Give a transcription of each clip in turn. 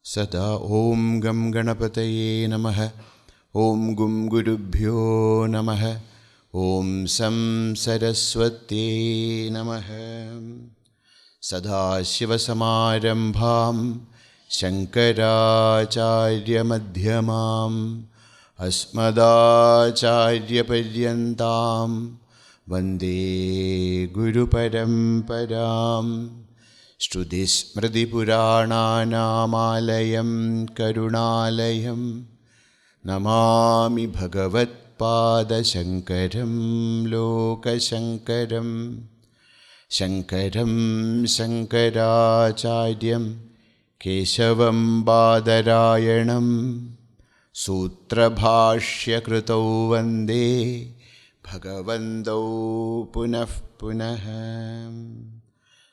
Sada Om Gam Ganapataye Namaha. Om Gum Gurubhyo Namaha. Om Sam Sarasvati Namaha. Sada Shiva Samarambham Shankaracharya Madhyamam Asmadacharya Paryantam Vande Guru Paramparam. Shruti Smriti Purana Namalayam Karunalayam Namami Bhagavat Pada Shankaram Loka Shankaram Shankaram Shankaracharyam Keshavam Badarayanam Sutra Bhashya Krutau Vande Bhagavandau Punah Punah.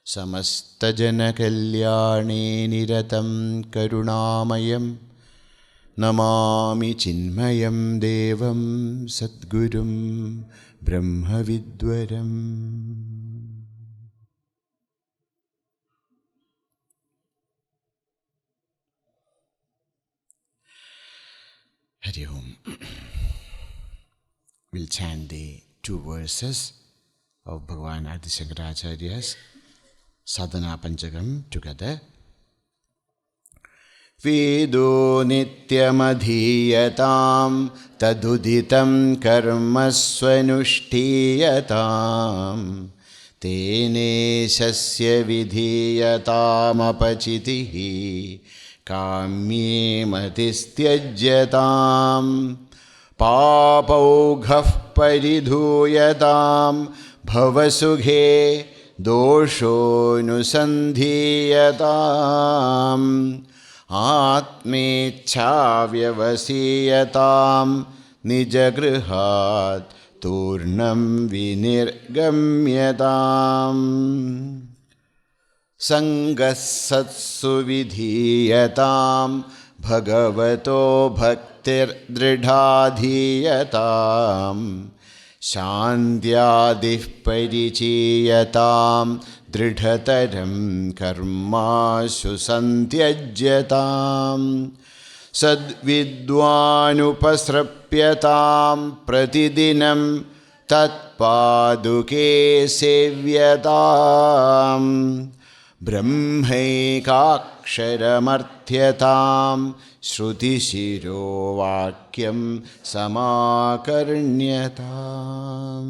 Samasta Jana Kalyane Niratam Karunamayam Namami Chinmayam Devam Sadgurum Brahma Vidwaram. Hari Om. We'll chant the 2 verses of Bhagavan Adi Shankaracharya's Sadhana Panchakam together. Vedo nityamadhiyatam taduditam karma swanushthiyatam tene sasya vidhiyatam apachitihi kamye matistyajyatam papaughav paridhuyatam bhavasughe dosho nusandhiyatam atmecha vyavasiyatam nijagrihat turnam vinirgamyatam sangasatsu vidhiyatam bhagavato bhaktir dridhadhiyatam Shandyadih parichiyatam dridhataram karmashu santyajyatam sadvidvanupasrapyatam pratidinam tatpaduke sevyatam brahmaikaksharamardhyatam Shruti Shiro Vakyam Samakarnyatam.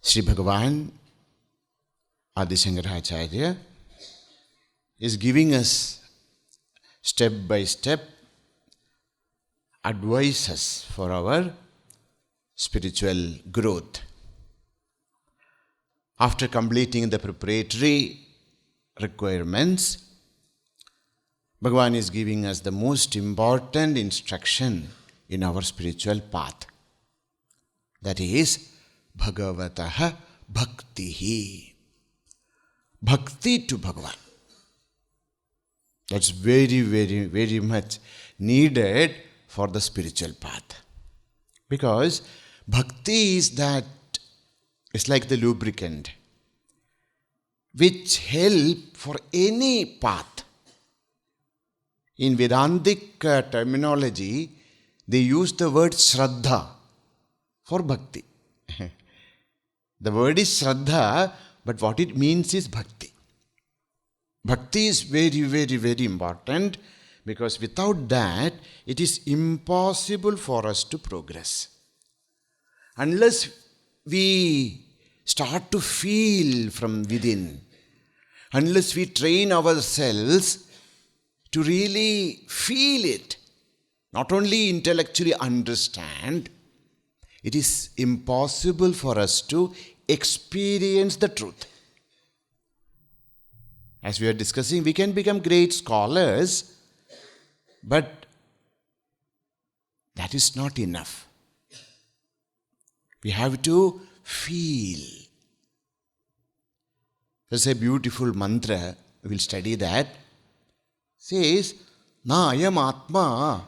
Sri Bhagavan Adi Shankaracharya is giving us step by step advices for our spiritual growth. After completing the preparatory requirements, Bhagavan is giving us the most important instruction in our spiritual path. That is Bhagavataha Bhaktihi. Bhakti to Bhagavan. That's very, very, very much needed for the spiritual path. Because Bhakti is that, it's like the lubricant which help for any path. In Vedantic terminology, they use the word Shraddha for Bhakti. The word is Shraddha, but what it means is Bhakti. Bhakti is very, very, very important because without that, it is impossible for us to progress. Unless we start to feel from within, unless we train ourselves to really feel it, not only intellectually understand, it is impossible for us to experience the truth. As we are discussing, we can become great scholars, but that is not enough. We have to feel. There's a beautiful mantra, we'll study that. Says, Na ayam atma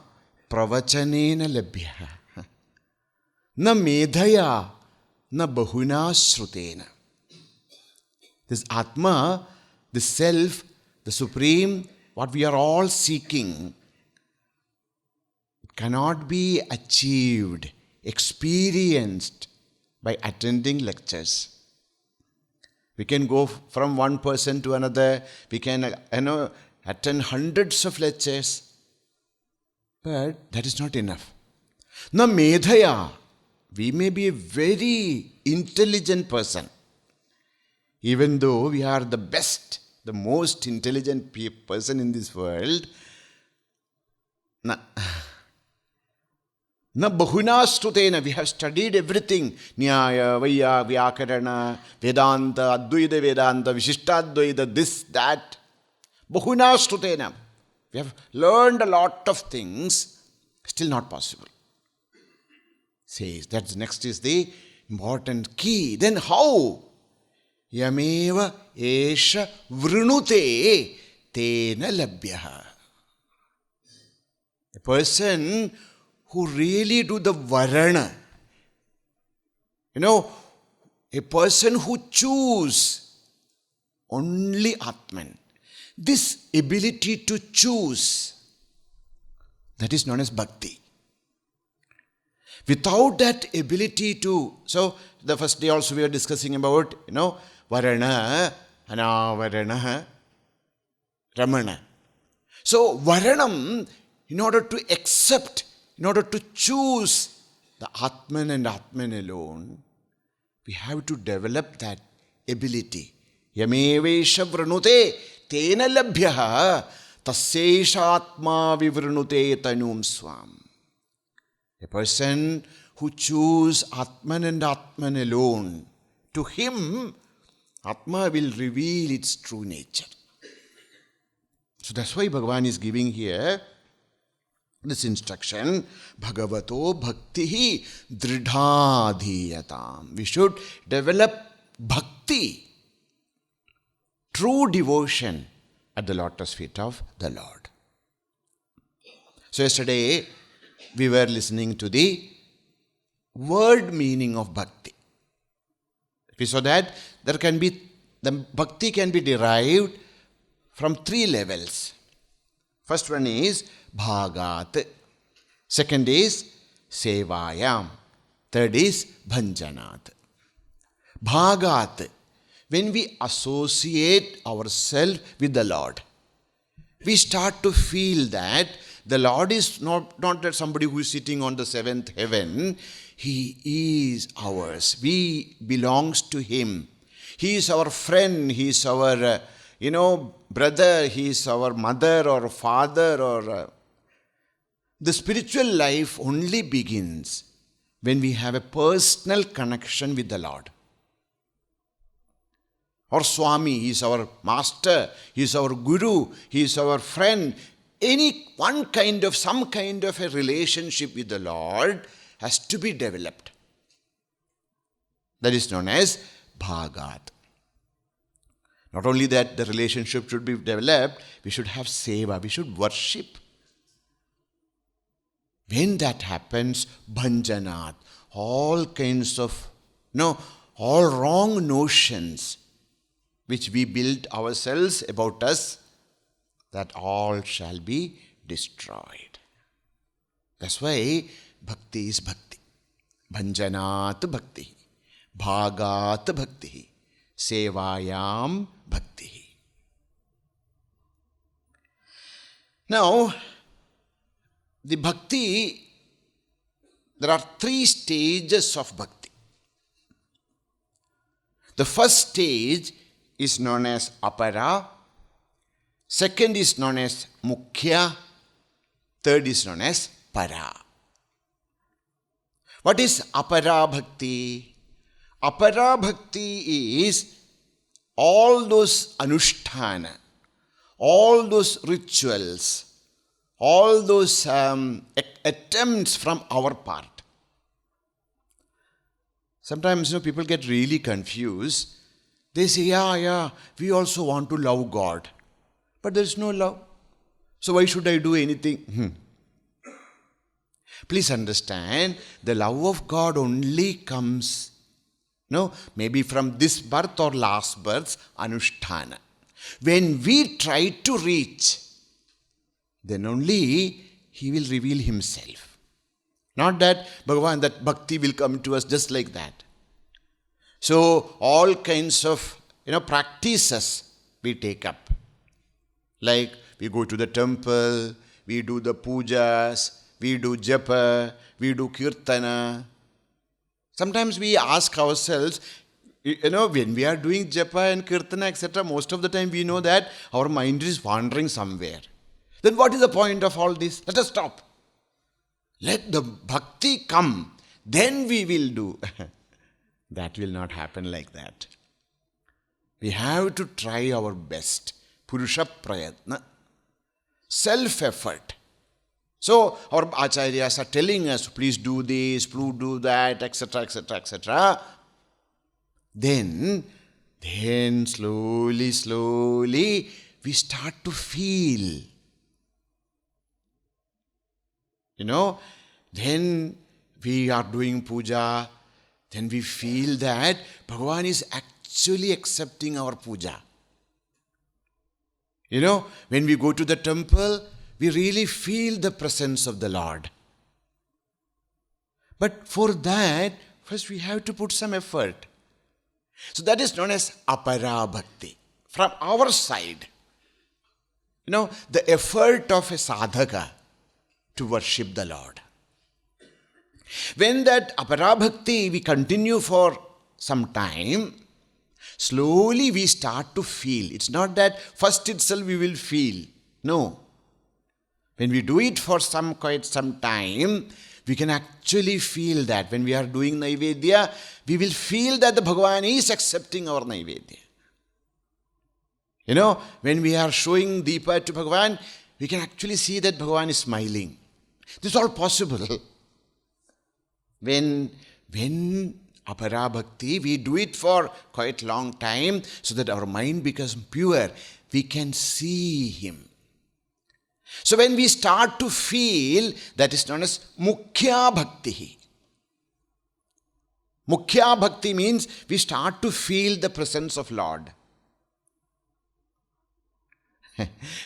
pravachanena labhya, na medhaya, na bahuna shrutena. This Atma, the self, the supreme, what we are all seeking, cannot be achieved, experienced by attending lectures. We can go from one person to another. We can, attend hundreds of lectures. But that is not enough. Na medhaya. We may be a very intelligent person. Even though we are the best, the most intelligent person in this world, Na bahuna stutena, we have studied everything. Nyaya, Vaya, Vyakarana, Vedanta, Advaita Vedanta, Vishishtadvaita, this, that. Bahuna stutena. We have learned a lot of things, still not possible. Says, that's next is the important key. Then how? Yameva esha vrunute tena labhyaha. A person who really do the varana. A person who choose only Atman. This ability to choose, that is known as bhakti. Without that ability to, so the first day also we were discussing about, varana, anavarana, ramana. So varanam, in order to accept, in order to choose the Atman and Atman alone, we have to develop that ability. Yamevesha vranute tena labhyaha tasyesha atma vivranute tanum swam. A person who chooses Atman and Atman alone, to him, Atma will reveal its true nature. So that's why Bhagavan is giving here this instruction, Bhagavato bhaktihi dridhadhiyatam. We should develop bhakti, true devotion at the lotus feet of the Lord. So yesterday we were listening to the word meaning of bhakti. We saw that the bhakti can be derived from three levels. First one is bhagat. Second is sevayam. Third is bhanjanat. Bhagat. When we associate ourselves with the Lord, we start to feel that the Lord is not that somebody who is sitting on the seventh heaven. He is ours. We belongs to Him. He is our friend. He is our, brother. He is our mother or father or... The spiritual life only begins when we have a personal connection with the Lord. Or Swami, He is our master, He is our guru, He is our friend. Some kind of a relationship with the Lord has to be developed. That is known as bhagat. Not only that, the relationship should be developed, we should have seva, we should worship. When that happens, bhanjanat, all kinds of, all wrong notions which we build ourselves about us, that all shall be destroyed. That's why bhakti is bhakti. Bhanjanat bhakti. Bhagat bhakti. Sevayam bhakti. Now, the bhakti, there are three stages of bhakti. The first stage is known as apara. Second is known as mukhya. Third is known as para. What is apara bhakti? Apara bhakti is all those anusthana, all those rituals, all those attempts from our part. Sometimes people get really confused. They say, we also want to love God. But there is no love. So why should I do anything? Please understand, the love of God only comes, maybe from this birth or last birth's anusthana. When we try to reach, then only he will reveal himself. Not that Bhagavan, that bhakti will come to us just like that. So all kinds of practices we take up. Like we go to the temple, we do the pujas, we do japa, we do kirtana. Sometimes we ask ourselves, when we are doing japa and kirtana, etc., most of the time we know that our mind is wandering somewhere. Then what is the point of all this? Let us stop. Let the bhakti come, then we will do. That will not happen like that. We have to try our best. Purusha prayatna. Self-effort. So our acharyas are telling us, please do this, please do that, etc., etc., etc. Then slowly, we start to feel. Then we are doing puja, then we feel that Bhagavan is actually accepting our puja. When we go to the temple, we really feel the presence of the Lord. But for that, first we have to put some effort. So that is known as apara bhakti. From our side, the effort of a sadhaka to worship the Lord. When that apara bhakti we continue for some time, slowly we start to feel. It's not that first itself we will feel. No. When we do it for quite some time, we can actually feel that. When we are doing Naivedya, we will feel that the Bhagavan is accepting our Naivedya. When we are showing Deepa to Bhagavan, we can actually see that Bhagavan is smiling. This is all possible. When apara bhakti, we do it for quite long time so that our mind becomes pure. We can see Him. So when we start to feel, that is known as Mukhya Bhakti. Mukhya Bhakti means we start to feel the presence of Lord.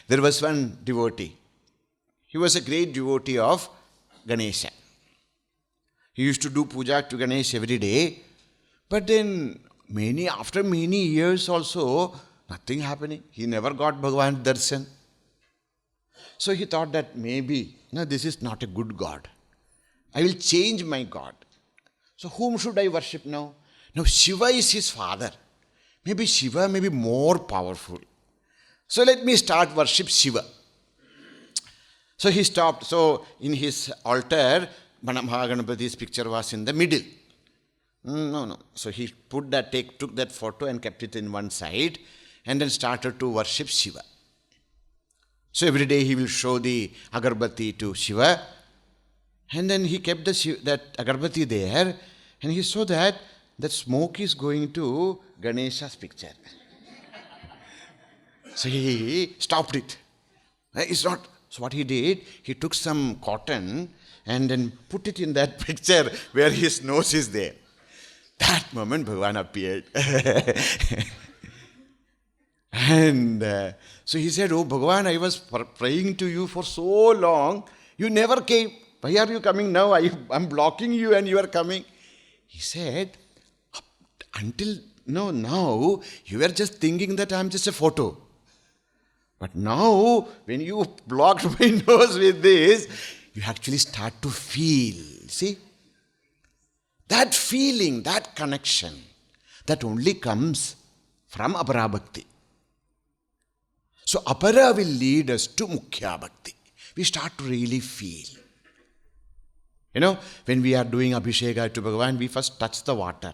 There was one devotee. He was a great devotee of Ganesha. He used to do puja to Ganesh every day. But then after many years also, nothing happening. He never got Bhagavan darshan. So he thought that maybe, this is not a good God. I will change my God. So whom should I worship now? Now Shiva is his father. Maybe Shiva may be more powerful. So let me start worship Shiva. So he stopped. So in his altar, Mahaganapati's picture was in the middle. No. So he took that photo and kept it in one side and then started to worship Shiva. So every day he will show the agarbatti to Shiva, and then he kept that agarbatti there, and he saw that smoke is going to Ganesha's picture. So he stopped it. It's not. So what he did, he took some cotton and then put it in that picture where his nose is there. That moment Bhagavan appeared. And so he said, oh Bhagavan, I was praying to you for so long. You never came. Why are you coming now? I'm blocking you and you are coming. He said, until now you were just thinking that I'm just a photo. But now when you blocked my nose with this, you actually start to feel. See? That feeling, that connection, that only comes from apara bhakti. So apara will lead us to mukhya bhakti. We start to really feel. When we are doing abhisheka to Bhagavan, we first touch the water,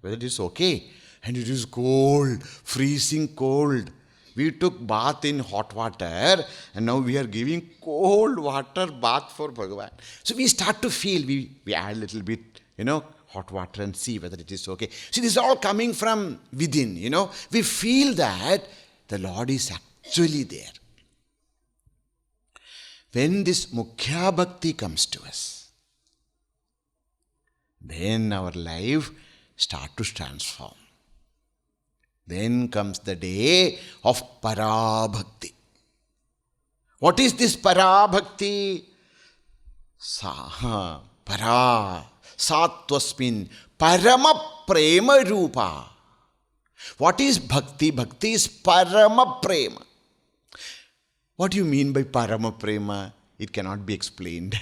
whether it is okay. And it is cold, freezing cold. We took bath in hot water and now we are giving cold water bath for Bhagavan. So we start to feel, we add a little bit, hot water and see whether it is okay. See, this is all coming from within, We feel that the Lord is actually there. When this mukhya bhakti comes to us, then our life starts to transform. Then comes the day of Parabhakti. What is this Parabhakti? Para. Satvasmin. Parama prema rupa. What is Bhakti? Bhakti is Parama prema. What do you mean by Parama prema? It cannot be explained.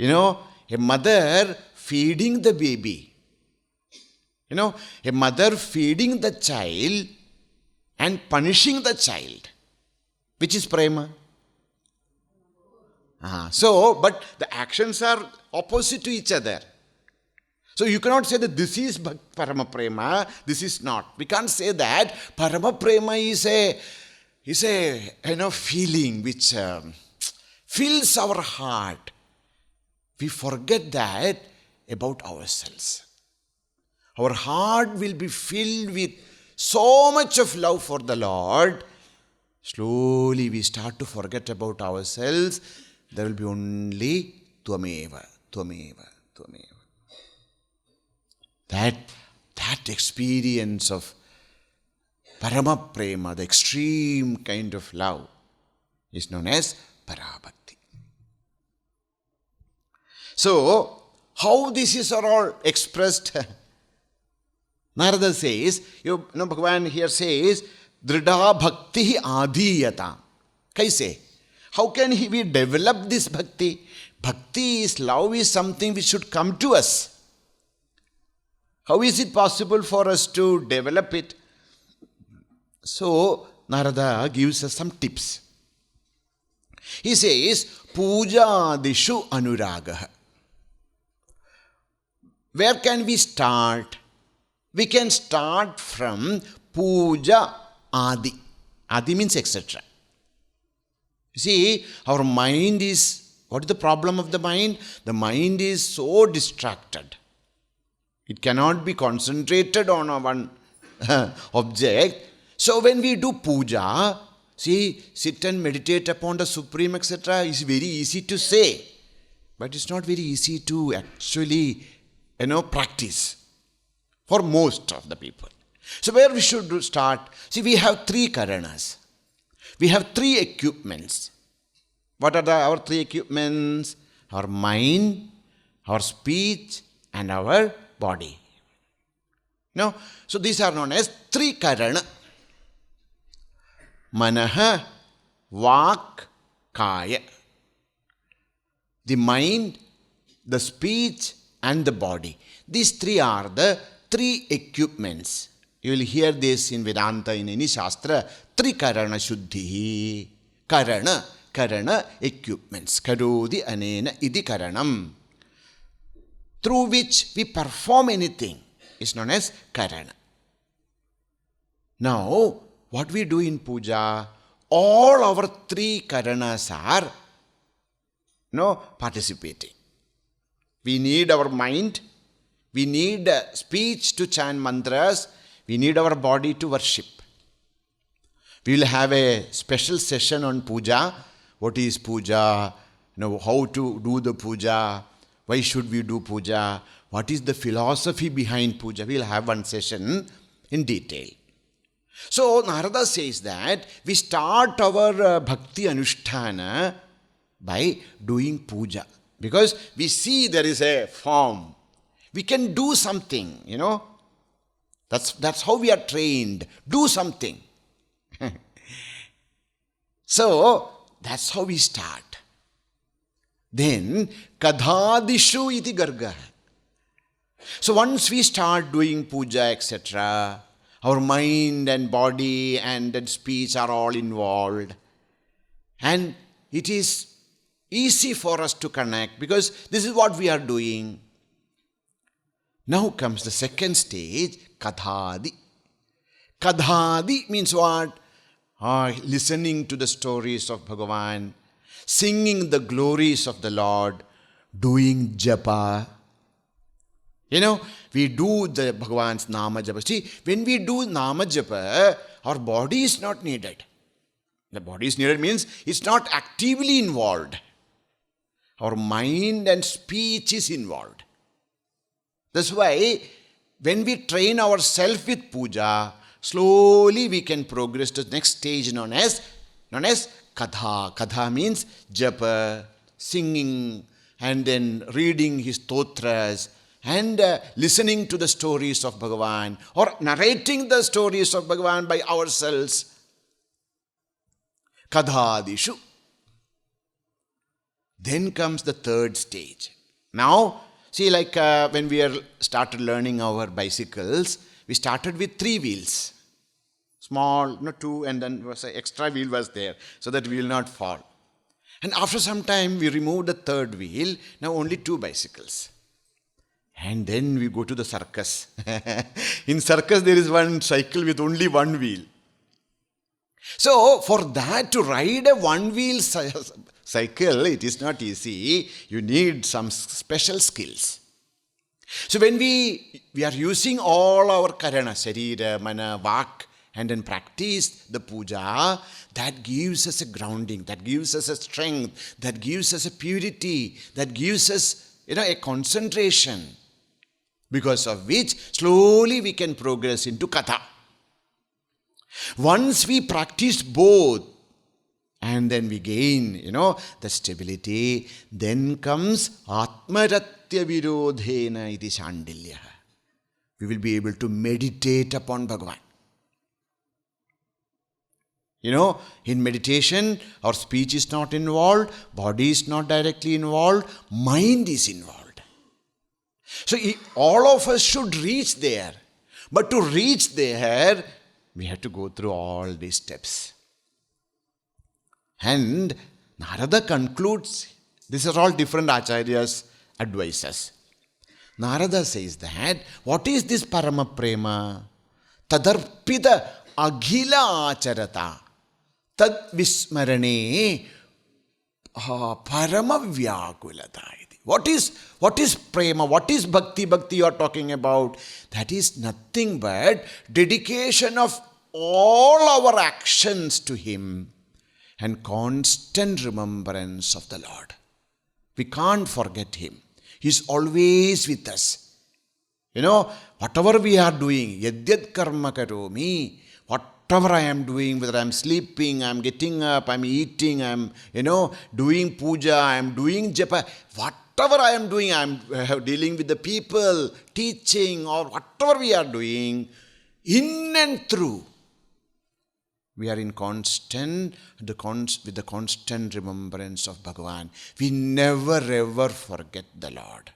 A mother feeding the baby. A mother feeding the child and punishing the child. Which is prema? But the actions are opposite to each other. So you cannot say that this is Parama Prema, this is not. We can't say that. Parama Prema is a feeling which fills our heart. We forget that about ourselves. Our heart will be filled with so much of love for the Lord. Slowly we start to forget about ourselves. There will be only Tvameva, Tvameva, Tvameva. That experience of Parama Prema, the extreme kind of love, is known as Parabhakti. So, how this is all expressed? Narada says, Bhagavan here says, Dridha Bhakti Adiyata. Kaise? How can we develop this Bhakti? Bhakti is, love is something which should come to us. How is it possible for us to develop it? So, Narada gives us some tips. He says, Puja Dishu Anuraga. Where can we start? We can start from Puja Adi. Adi means etc. You see, our mind is, what is the problem of the mind? The mind is so distracted. It cannot be concentrated on one object. So when we do puja, sit and meditate upon the Supreme, etc., is very easy to say. But it's not very easy to actually, practice for most of the people. So where we should start? We have 3 karanas. We have 3 equipments. What are our 3 equipments? Our mind, our speech, and our body. So these are known as 3 karana. Manaha, Vak, Kaya. The mind, the speech, and the body. These 3 are the 3 equipments. You will hear this in Vedanta, in any Shastra. 3 karana shuddhi. Karana equipments. Karodi anena idi karanam. Through which we perform anything is known as karana. Now, what we do in puja, all our 3 karanas are participating. We need our mind, we need speech to chant mantras, we need our body to worship. We will have a special session on puja. What is puja? How to do the puja? Why should we do puja? What is the philosophy behind puja? We will have one session in detail. So, Narada says that we start our bhakti anushtana by doing puja. Because we see there is a form. We can do something, That's how we are trained. Do something. So, that's how we start. Then, kadhadishu iti garga. So once we start doing puja, etc., our mind and body and speech are all involved. And it is easy for us to connect because this is what we are doing. Now comes the second stage, kadhadi. Kadhadi means what? Listening to the stories of Bhagavan, singing the glories of the Lord, doing japa. We do the Bhagavan's Nama Japa. See, when we do Nama Japa, our body is not needed. The body is needed means it's not actively involved. Our mind and speech is involved. That's why when we train ourselves with puja, slowly we can progress to the next stage known as katha. Katha means japa, singing, and then reading his stotras, and listening to the stories of Bhagavan, or narrating the stories of Bhagavan by ourselves. Kadhadishu. Then comes the third stage. Now, see, like when we started learning our bicycles, we started with 3 wheels. Small, 2, and then was an extra wheel was there, so that we will not fall. And after some time, we removed the 3rd wheel. Now only 2 bicycles. And then we go to the circus. In circus, there is one cycle with only 1 wheel. So, for that to ride a 1-wheel cycle, it is not easy. You need some special skills. So, when we are using all our karana, sarira, mana, vak, and then practice the puja, that gives us a grounding, that gives us a strength, that gives us a purity, that gives us, a concentration, because of which slowly we can progress into katha. Once we practice both, and then we gain, the stability, then comes atmaratya virodhena iti shandilya. We will be able to meditate upon Bhagavan. In meditation, our speech is not involved, body is not directly involved, mind is involved. So all of us should reach there. But to reach there, we have to go through all these steps. And Narada concludes, these are all different acharyas' advices. Narada says that, what is this parama prema? Tadarpita aghila acharata. Tad vismarane parama vyakulata. What is prema? What is bhakti? Bhakti you are talking about. That is nothing but dedication of all our actions to Him and constant remembrance of the Lord. We can't forget Him. He is always with us. Whatever we are doing, yadyad karma karomi, whatever I am doing, whether I am sleeping, I am getting up, I am eating, I am, doing puja, I am doing japa, whatever I am doing, I am dealing with the people, teaching, or whatever we are doing, in and through, we are in with the constant remembrance of Bhagavan. We never ever forget the Lord.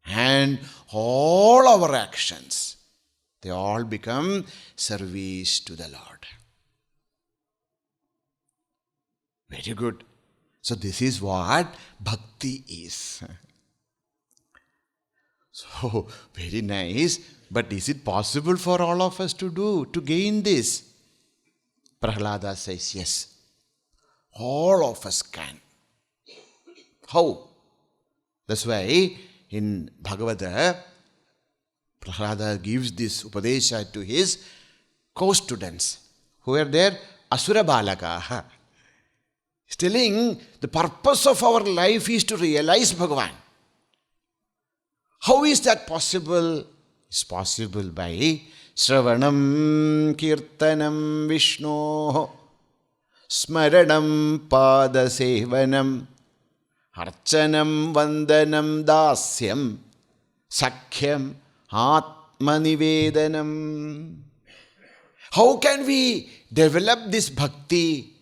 And all our actions, they all become service to the Lord. Very good. So this is what bhakti is. So, very nice. But is it possible for all of us to gain this? Prahlada says yes. All of us can. How? That's why in Bhagavata, Prahlada gives this upadesha to his co-students who are there, Asura Balaka. He's telling the purpose of our life is to realize Bhagavan. How is that possible? It's possible by Shravanam Kirtanam Vishno Smaranam Pada Sevanam Archanam Vandanam Dasyam Sakhyam Atmanivedanam. How can we develop this bhakti?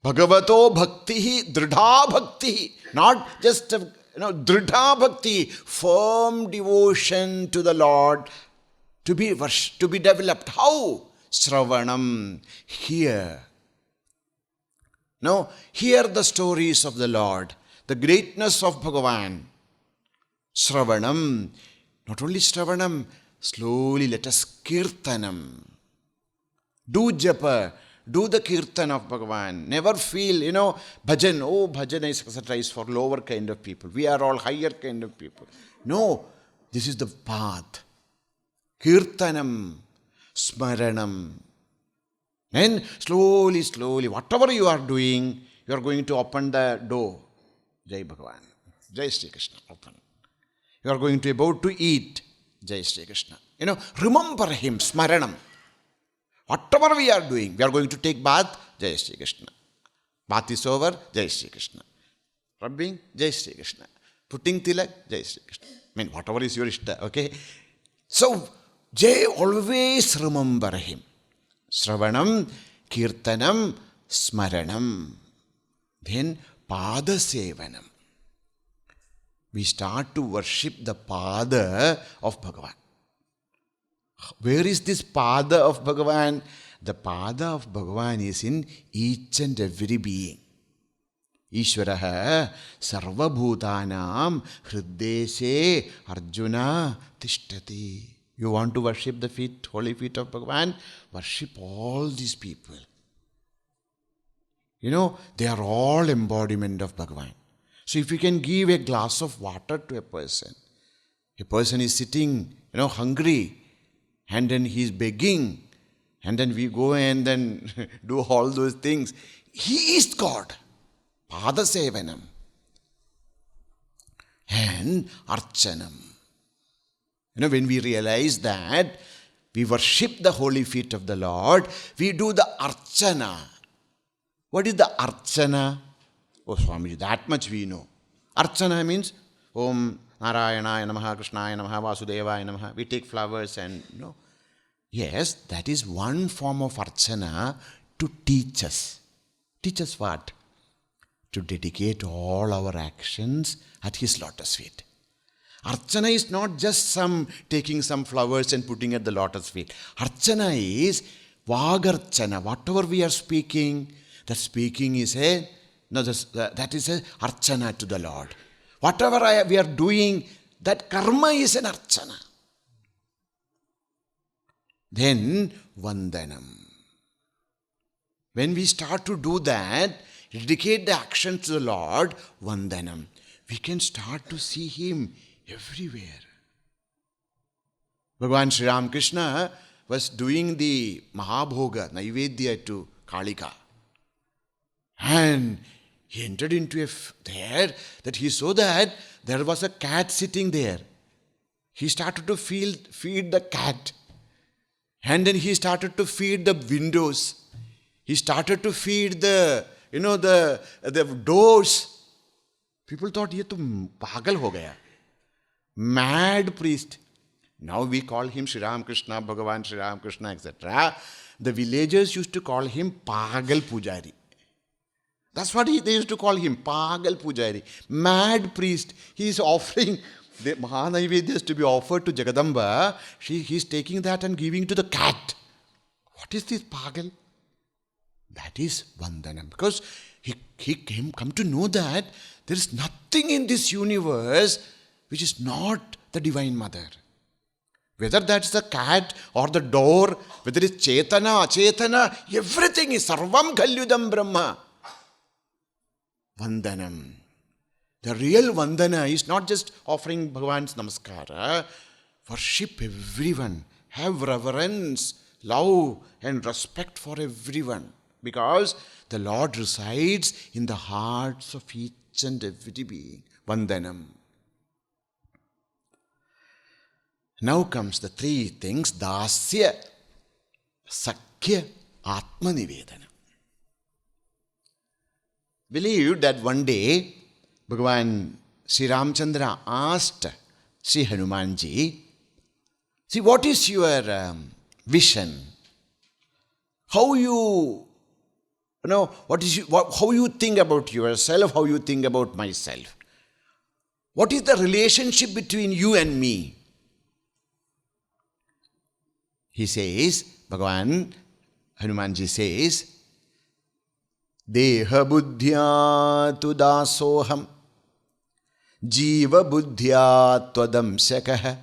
Bhagavato bhakti, dridha bhakti, not just dridha bhakti, firm devotion to the Lord, to be developed. How? Shravanam, hear. Hear the stories of the Lord, the greatness of Bhagavan. Shravanam, not only Shravanam, slowly let us kirtanam. Do japa, do the kirtan of Bhagavan. Never feel, bhajan. Oh, bhajan is, etc. is for lower kind of people. We are all higher kind of people. No, this is the path. Kirtanam, smaranam. And slowly, whatever you are doing, you are going to open the door. Jai Bhagavan. Jai Sri Krishna. Open. You are going to about to eat. Jai Shri Krishna. Remember him, smaranam. Whatever we are doing, we are going to take bath, Jai Shri Krishna. Bath is over, Jai Shri Krishna. Rubbing, Jai Shri Krishna. Putting tilak, Jai Shri Krishna. Whatever is your ishta, okay? So, Jai, always remember him. Sravanam, Kirtanam, Smaranam. Then, Pada Sevanam. We start to worship the Pada of Bhagavan. Where is this Pada of Bhagavan? The Pada of Bhagavan is in each and every being. Ishvaraha sarvabhutanam hriddeshe Arjuna tishtati. You want to worship the feet, holy feet of Bhagavan? Worship all these people. They are all embodiment of Bhagavan. So if you can give a glass of water to a person is sitting, hungry, and then he is begging, and then we go and then do all those things. He is God. Pada Sevanam. And Archanam. When we realize that we worship the holy feet of the Lord, we do the Archana. What is the Archana? Oh, Swamiji, that much we know. Archana means Om Narayana Namaha, Krishnaya Namaha, Vasudevaya Namaha. We take flowers and, Yes, that is one form of Archana to teach us. Teach us what? To dedicate all our actions at His lotus feet. Archana is not just taking some flowers and putting at the lotus feet. Archana is Vagarchana. Whatever we are speaking, that speaking is that is a Archana to the Lord. Whatever we are doing, that karma is an Archana. Then Vandanam. When we start to do that, dedicate the action to the Lord, Vandanam, we can start to see Him everywhere. Bhagavan Sri Ramakrishna was doing the Mahabhoga, Naivedya to Kalika. And he entered into there that he saw that there was a cat sitting there. He started to feed the cat. And then he started to feed the windows. He started to feed the doors. People thought, ye to pagal ho gaya. Mad priest. Now we call him Sri Ramakrishna, Bhagavan Sri Ramakrishna, etc. The villagers used to call him Pagal Pujari. That's what they used to call him, Pagal Pujari. Mad priest. He is offering the Mahanaivedyas to be offered to Jagadamba. He is taking that and giving to the cat. What is this Pagal? That is Vandanam. Because he come to know that there is nothing in this universe which is not the Divine Mother. Whether that's the cat or the door, whether it's Chetana, Achetana, everything is Sarvam Kalyudam Brahma. Vandanam. The real Vandana is not just offering Bhagavan's Namaskara. Worship everyone. Have reverence, love and respect for everyone. Because the Lord resides in the hearts of each and every being. Vandanam. Now comes the three things. Dasya, Sakya, Atma Nivedana. Believe that one day Bhagavan Sri Ramchandra asked Sri Hanumanji, see, what is your vision? How you how you think about yourself, how you think about myself? What is the relationship between you and me? He says, Bhagavan Hanumanji says, Deha buddhya tu dasoham, jiva buddhya twadamsakah,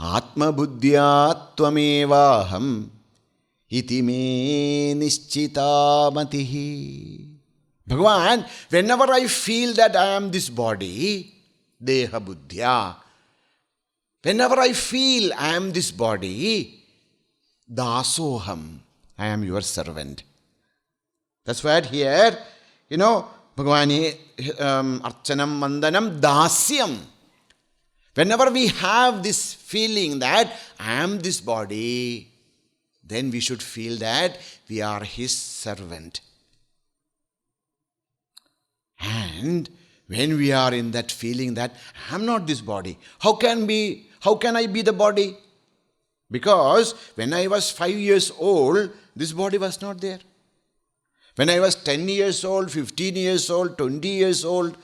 atma buddhya tvamevaham, iti me nischita matihi. Bhagavan, whenever I feel that I am this body, deha buddhya, whenever I feel I am this body, dasoham, I am your servant. That's why here, Bhagavani Archanam Mandanam Dasyam. Whenever we have this feeling that I am this body, then we should feel that we are his servant. And when we are in that feeling that I am not this body, how can I be the body? Because when I was 5 years old, this body was not there. When I was 10 years old, 15 years old, 20 years old,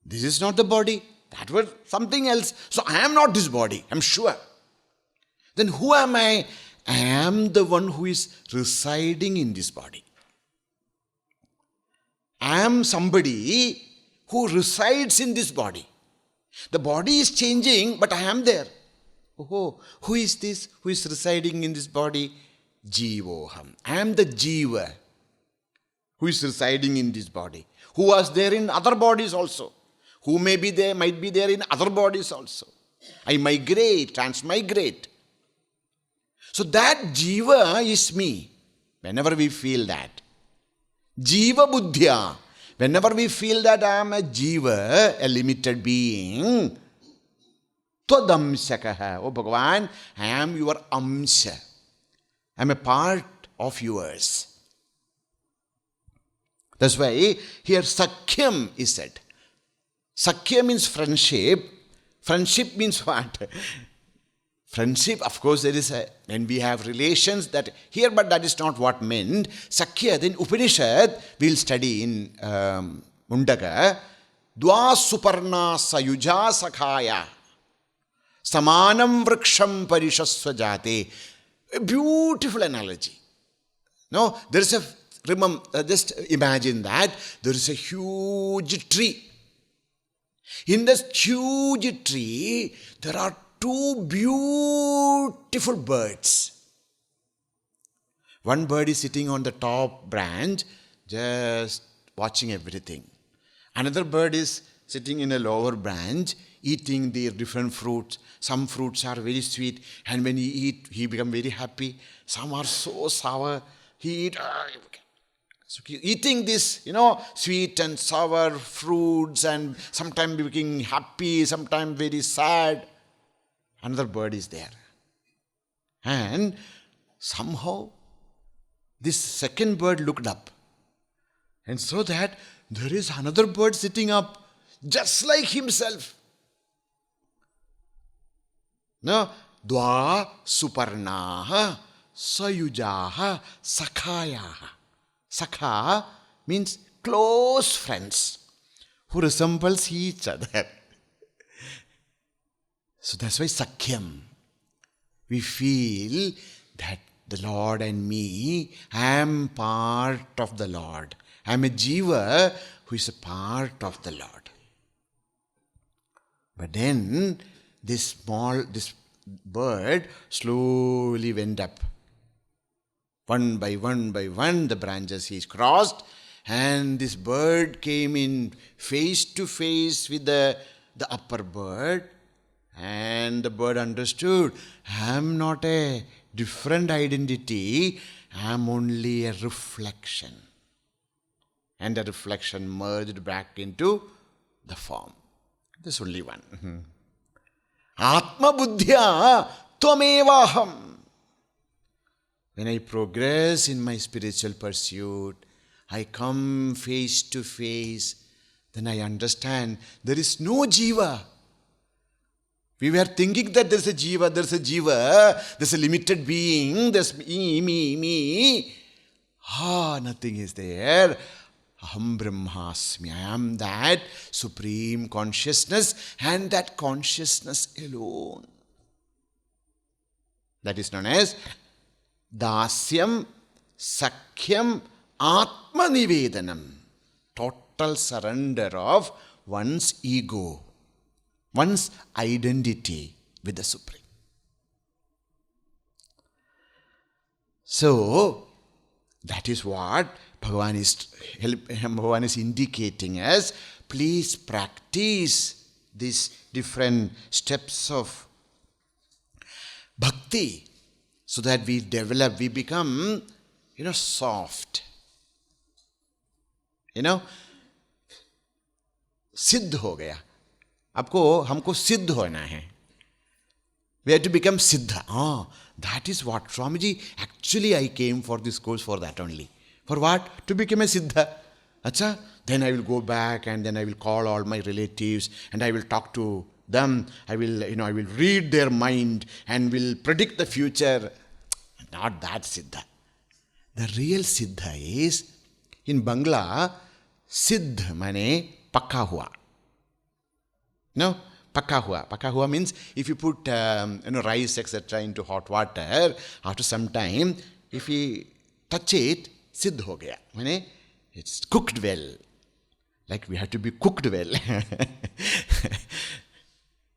this is not the body. That was something else. So I am not this body, I am sure. Then who am I? I am the one who is residing in this body. I am somebody who resides in this body. The body is changing, but I am there. Oh, who is this? Who is residing in this body? Jivoham. I am the Jiva who is residing in this body, who was there in other bodies also, who might be there in other bodies also. I migrate, transmigrate. So that Jiva is me. Whenever we feel that. Jiva Buddhya. Whenever we feel that I am a Jiva, a limited being, Todamsakaha. Oh Bhagavan, I am your Amsha. I am a part of yours. That's why here Sakhyam is said. Sakya means friendship. Friendship means what? Friendship, of course, there is when we have relations that here, but that is not what meant. Sakya, then Upanishad, we'll study in Mundaka. Dva suparna sayuja sakhaya. Samanam vriksham parishasva jate. A beautiful analogy. No, there is just imagine that there is a huge tree. In this huge tree, there are two beautiful birds. One bird is sitting on the top branch, just watching everything. Another bird is sitting in a lower branch, eating the different fruits. Some fruits are very sweet, and when he eats, he becomes very happy. Some are so sour, he eats. So eating this, sweet and sour fruits, and sometimes becoming happy, sometimes very sad. Another bird is there. And somehow, this second bird looked up and saw that there is another bird sitting up, just like himself. No, Dva suparnaha sayujaha sakhayaha. Sakha means close friends who resembles each other. So that's why Sakhyam. We feel that the Lord and me, I am part of the Lord. I am a Jiva who is a part of the Lord. But then this bird slowly went up. One by one, the branches he crossed, and this bird came in face to face with the upper bird, and the bird understood, I am not a different identity, I am only a reflection. And the reflection merged back into the form. There's only one. Atma buddhya tvamevaham. When I progress in my spiritual pursuit, I come face to face, then I understand there is no Jiva. We were thinking that there's a Jiva, there's a limited being, there's me. Nothing is there. Aham Brahmasmi. I am that supreme consciousness, and that consciousness alone. That is known as Dasyam, Sakhyam, Atma Nivedanam. Total surrender of one's ego, one's identity with the Supreme. So, that is what Bhagavan is indicating us. Please practice these different steps of bhakti, so that we develop, we become, soft. Siddh ho gaya. हमको सिद्ध होना है. We have to become Siddha. That is what, Swamiji, actually I came for this course for that only. For what? To become a Siddha. Acha? Then I will go back and then I will call all my relatives and I will talk to them. I will read their mind and will predict the future. Not that Siddha. The real Siddha is, in Bangla, Siddh mane pakka hua. No? Pakka hua. Pakka hua means if you put rice, etc. into hot water, after some time, if we touch it, siddh ho gaya. Mane, it's cooked well. Like we have to be cooked well.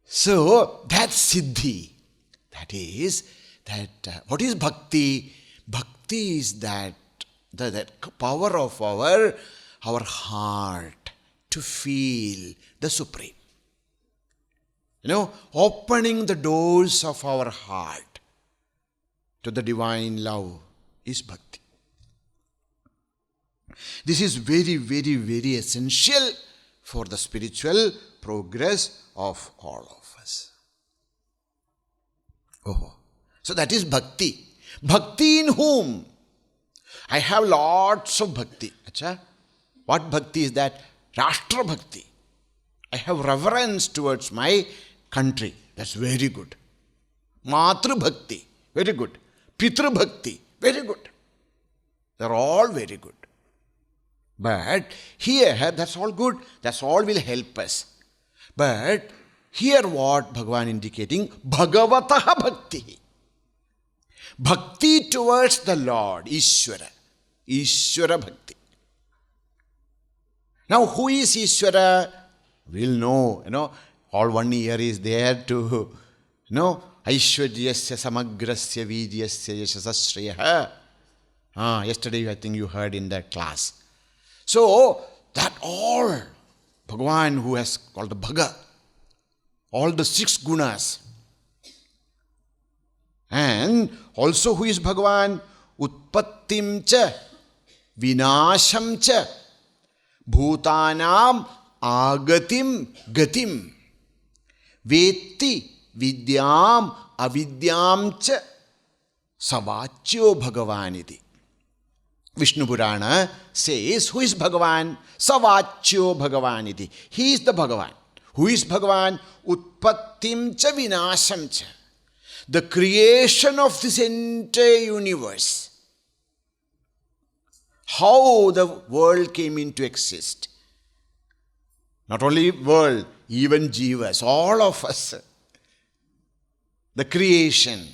So, that's siddhi. That is, what is bhakti? Bhakti is that power of our heart to feel the Supreme. Opening the doors of our heart to the divine love is bhakti. This is very, very, very essential for the spiritual progress of all of us. So that is bhakti. Bhakti in whom? I have lots of bhakti. Achha? What bhakti is that? Rashtra bhakti. I have reverence towards my country. That's very good. Matru bhakti. Very good. Pitru bhakti. Very good. They're all very good. But here, that's all good. That's all will help us. But here what Bhagavan indicating? Bhagavataha bhakti. Bhakti towards the Lord, Ishvara. Ishvara bhakti. Now who is Ishvara? We'll know, all 1 year is there to, Aishwaryasya samagrasya vidyasya yashasasriyaha. Yesterday I think you heard in that class. So, that all, Bhagavan who has called the Bhaga, all the 6 gunas. And also who is Bhagavan? Utpattim cha, vinasham cha, bhutanam agatim gatim, vetti vidyam avidyam cha, savachyo Bhagavaniti. Vishnu Purana says, who is Bhagavan? Savachyo Bhagavaniti. He is the Bhagavan. Who is Bhagavan? Utpattim cha vinasham cha. The creation of this entire universe. How the world came into exist. Not only world, even jivas, all of us. The creation,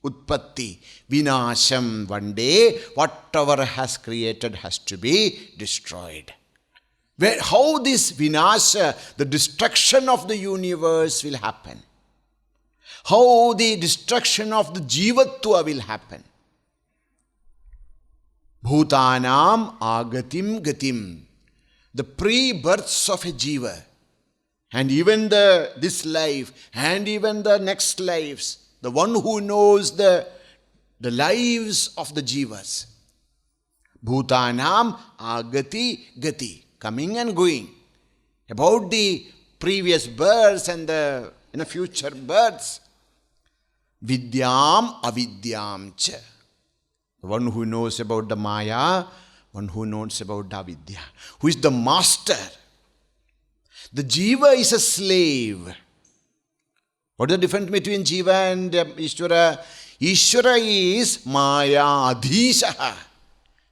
utpatti, vinasham, one day, whatever has created has to be destroyed. How this vinasha, the destruction of the universe will happen? How the destruction of the jivatva will happen? Bhutanam agatim gatim. The pre-births of a jiva, and even this life, and even the next lives, the one who knows the lives of the jivas. Bhutanam agati gati. Coming and going. About the previous births and the future births. Vidyam avidyam cha. The one who knows about the Maya, one who knows about the Avidya. Who is the master. The jiva is a slave. What is the difference between jiva and Ishvara? Ishvara is Maya adhishaha.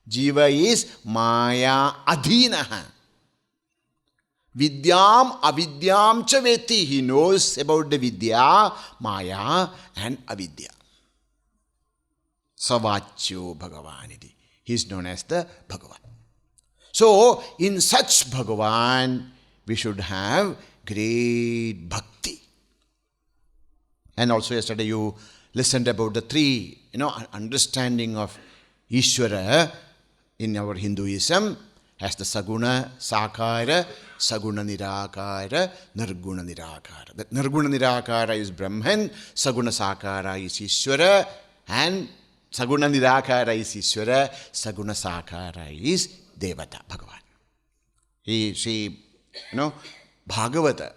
Jiva is Maya adhinaha. Vidyam avidyam cha veti. He knows about the Vidya, Maya and Avidya. Savachyo Bhagavaniti. He is known as the Bhagavan. So, in such Bhagavan, we should have great bhakti. And also yesterday you listened about the 3, understanding of Ishvara in our Hinduism as the Saguna Sakara, Saguna Nirakara, Nirguna Nirakara. That Nirguna Nirakara is Brahman, Saguna Sakara is Ishvara, and Saguna Nirakara is Ishvara, Saguna Sakara is Devata, Bhagavan. Bhagavata,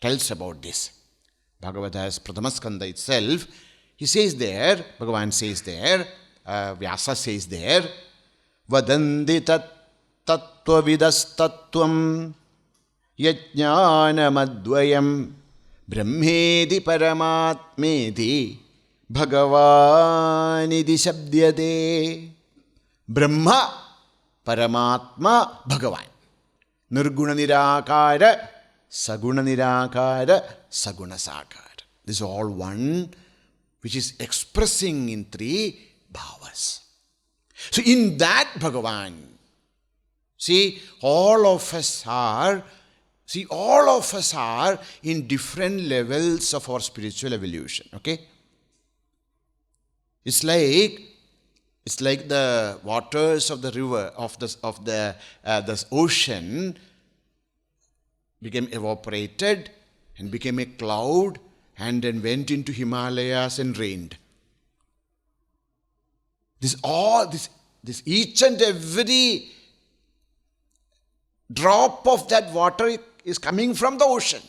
tells about this. Bhagavata's Pratamaskanda itself, he says there, Bhagavan says there, Vyasa says there, Vadandi tattva vidas tattvam yajnanamadvayam brahmedi paramatmedi bhagavanidi shabdyate. Brahma, Paramatma, Bhagavan. Nirguna nirakara, saguna nirakara, saguna sakara. This is all one, which is expressing in three bhavas. So in that Bhagavan, all of us are in different levels of our spiritual evolution. Okay? It's like the waters of the river, of the ocean became evaporated and became a cloud and then went into Himalayas and rained. This each and every drop of that water is coming from the ocean.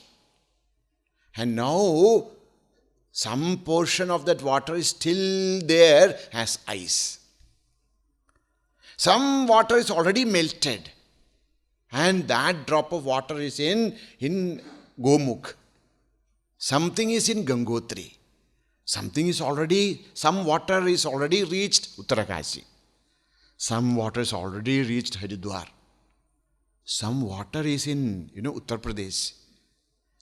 And now some portion of that water is still there as ice. Some water is already melted, and that drop of water is in Gomukh. Something is in Gangotri. Some water is already reached Uttarakashi. Some water is already reached Haridwar. Some water is in, Uttar Pradesh.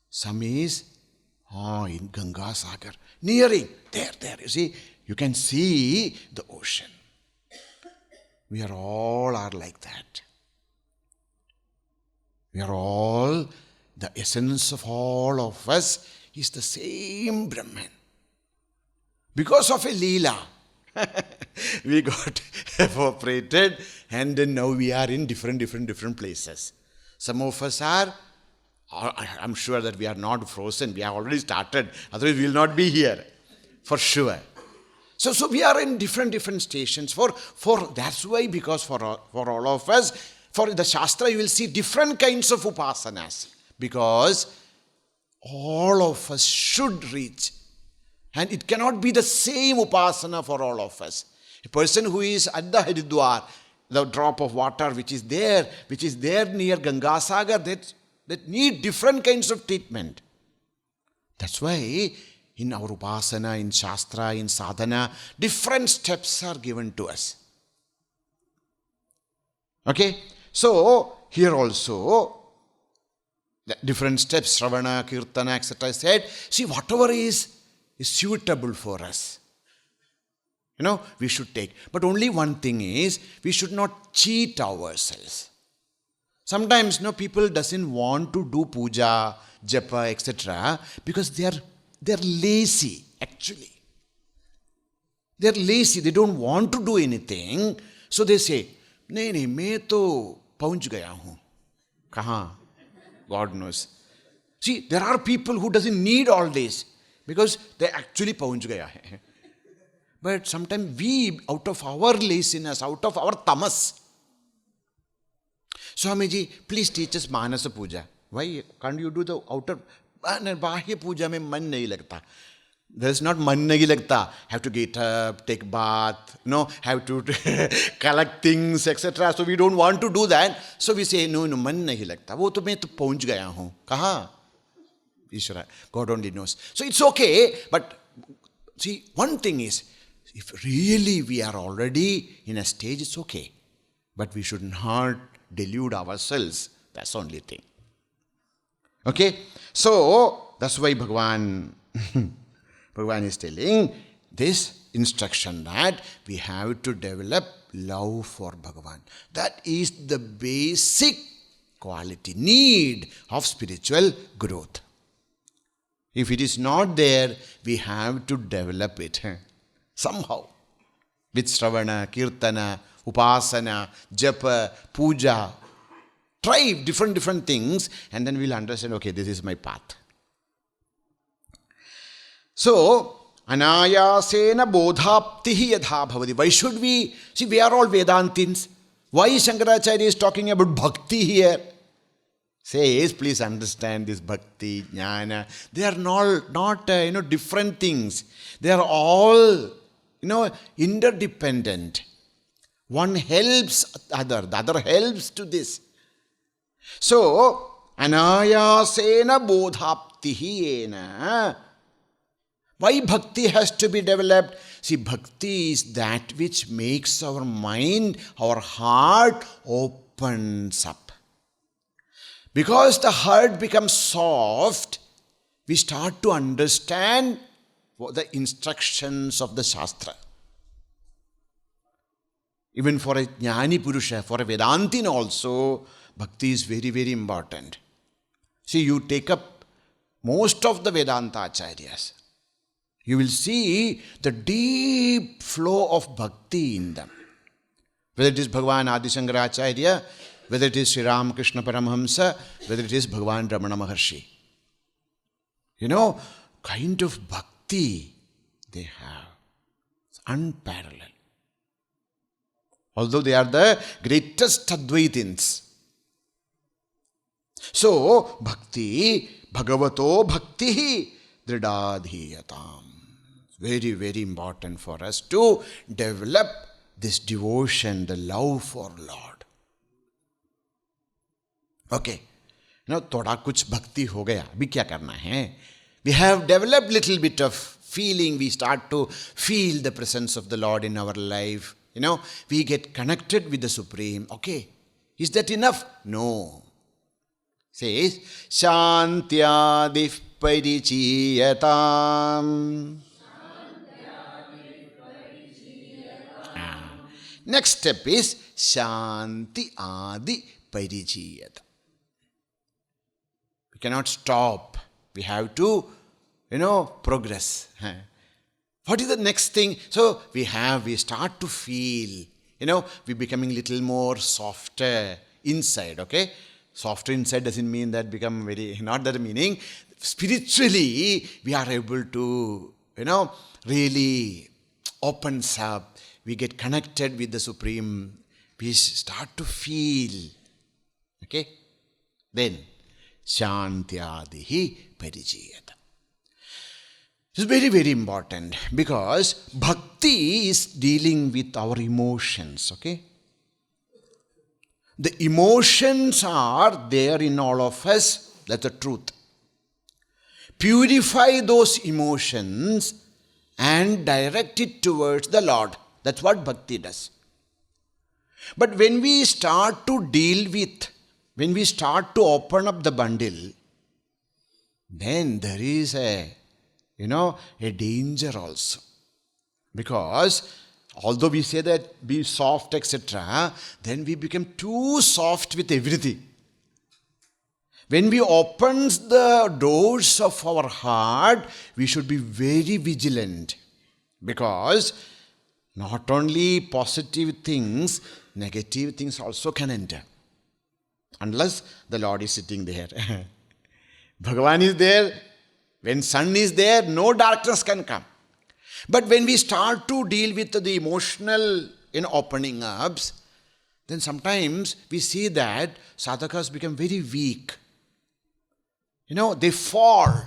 Some is in Ganga Sagar. Nearing, there. You can see the ocean. We are all like that. We are all, the essence of all of us is the same Brahman. Because of a Leela, we got evaporated, and then now we are in different places. Some of us are, I'm sure that we are not frozen. We have already started. Otherwise we will not be here, for sure. So we are in different stations. For that's why, because for all of us, for the Shastra, you will see different kinds of upasanas. Because all of us should reach. And it cannot be the same upasana for all of us. A person who is at the Haridwar, the drop of water which is there near Gangasagar, that need different kinds of treatment. That's why in our upasana, in Shastra, in sadhana, different steps are given to us. Okay? So, here also, the different steps, Shravana, Kirtana, etc. said, whatever is suitable for us. We should take. But only one thing is, we should not cheat ourselves. Sometimes, people doesn't want to do puja, japa, etc. because they're lazy, actually. They're lazy. They don't want to do anything. So they say, nahi, main to pahunch gaya hu. Kahan? God knows. There are people who doesn't need all this because they actually pahunch gaya hai. But sometimes we, out of our laziness, out of our tamas, Swamiji, please teach us Manasa Puja. Why can't you do the outer? Bahya Puja mein man nahi lagta. There's not man nahi lagta. Have to get up, take bath, have to collect things, etc. So we don't want to do that. So we say, no, man nahi lagta. Wo to main to pahunch gaya hu. Kaha? Ishvara, God only knows. So it's okay, but one thing is, if really we are already in a stage, it's okay. But we should not delude ourselves. That's the only thing. Okay? So, that's why Bhagavan is telling this instruction that we have to develop love for Bhagavan. That is the basic quality, need of spiritual growth. If it is not there, we have to develop it somehow. With Shravana, Kirtana, Upasana, Japa, Puja. Try different things and then we'll understand, okay, this is my path. So, anayasena bodhaptihi yadha bhavati. Why should we? We are all Vedantins. Why Shankaracharya is talking about bhakti here? Says, please understand this bhakti, jnana. They are not different things. They are all, interdependent. One helps the other helps to this. So, anayasena bodhaptihi ena. Why bhakti has to be developed? See, bhakti is that which makes our mind, our heart opens up. Because the heart becomes soft, we start to understand the instructions of the Shastra. Even for a Jnani Purusha, for a Vedantin also, bhakti is very, very important. See, you take up most of the Vedanta Acharyas, you will see the deep flow of bhakti in them. Whether it is Bhagavan Adi Shankaracharya, whether it is Sri Ramakrishna Paramahamsa, whether it is Bhagavan Ramana Maharshi. Kind of bhakti they have. It's unparalleled. Although they are the greatest Advaitins. So, bhakti, bhagavato bhakti, dridadhiyatam. Very, very important for us to develop this devotion, the love for Lord. Okay. थोड़ा कुछ भक्ति हो गया. अभी क्या करना है? We have developed little bit of feeling. We start to feel the presence of the Lord in our life. We get connected with the Supreme. Okay. Is that enough? No. Says, Shantyadif parichiyatam. Next step is Shanti Adi Parichiyata. We cannot stop. We have to, progress. What is the next thing? So we start to feel, we're becoming little more softer inside, okay? Softer inside doesn't mean that become very, not that meaning. Spiritually, we are able to, really opens up. We get connected with the Supreme. We start to feel. Okay? Then, Shantyadihi Parichiyata. This is very, very important because bhakti is dealing with our emotions. Okay? The emotions are there in all of us. That's the truth. Purify those emotions and direct it towards the Lord. That's what bhakti does. But when we start to deal with, when we start to open up the bundle, then there is a danger also. Because although we say that be soft, etc., then we become too soft with everything. When we open the doors of our heart, we should be very vigilant. Because not only positive things, negative things also can enter. Unless the Lord is sitting there. Bhagavan is there. When sun is there, no darkness can come. But when we start to deal with the emotional opening ups, then sometimes we see that sadhakas become very weak. They fall.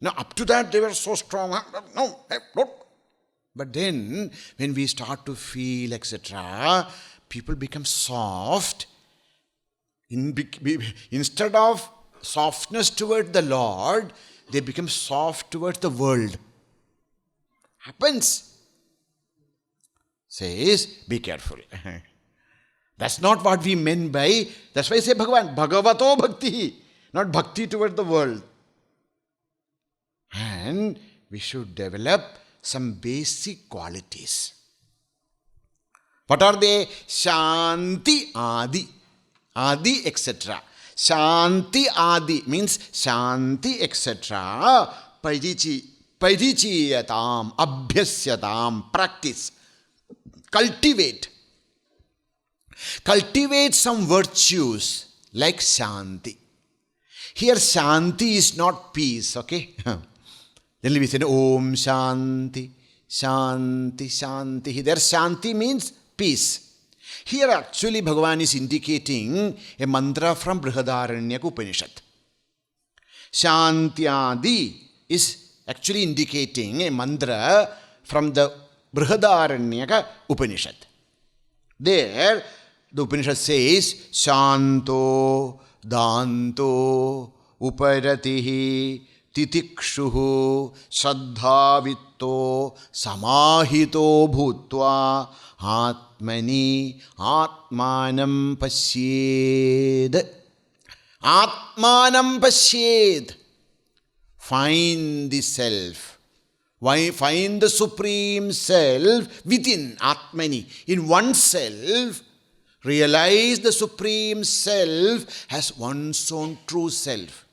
Now, up to that, they were so strong. No. But then, when we start to feel, etc., people become soft. Instead of softness toward the Lord, they become soft towards the world. Happens. Says, be careful. That's not what we meant by, that's why I say Bhagavan, Bhagavato Bhakti, not bhakti toward the world. And we should develop some basic qualities. What are they? Shanti Adi. Adi, etc. Shanti Adi means Shanti, etc. Parichiyatam, Abhyasyatam, practice. Cultivate. Cultivate some virtues like Shanti. Here Shanti is not peace, okay? Generally we say, Om Shanti, Shanti, Shanti. There Shanti means peace. Here actually Bhagavan is indicating a mantra from Brihadaranyaka Upanishad. Shantyadi is actually indicating a mantra from the Brihadaranyaka Upanishad. There, the Upanishad says, Shanto, Danto, Uparatihi, Titikshuhu, Shraddhavitto, Samahito Bhutva, Atmani, Atmanam Pasyed. Atmanam Pasyed. Find the self. Why find the Supreme Self within Atmani, in oneself. Realize the Supreme Self as one's own true self.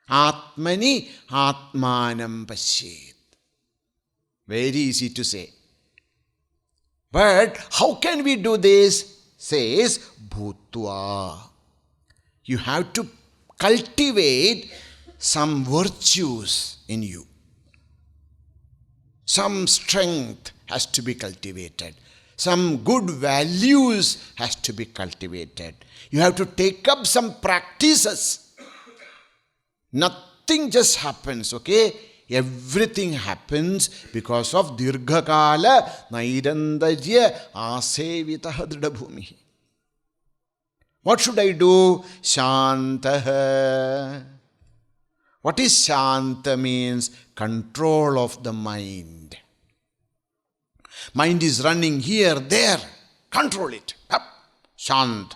Atmani Atmanam Pasyed. Very easy to say. But how can we do this? Says Bhutva. You have to cultivate some virtues in you. Some strength has to be cultivated. Some good values has to be cultivated. You have to take up some practices. Nothing just happens, okay? Everything happens because of Dirghakala Nairandarya Asevitaha Dridabhumihi. What should I do? Shantaha. What is Shanta means? Control of the mind. Mind is running here, there. Control it. Up. Shant.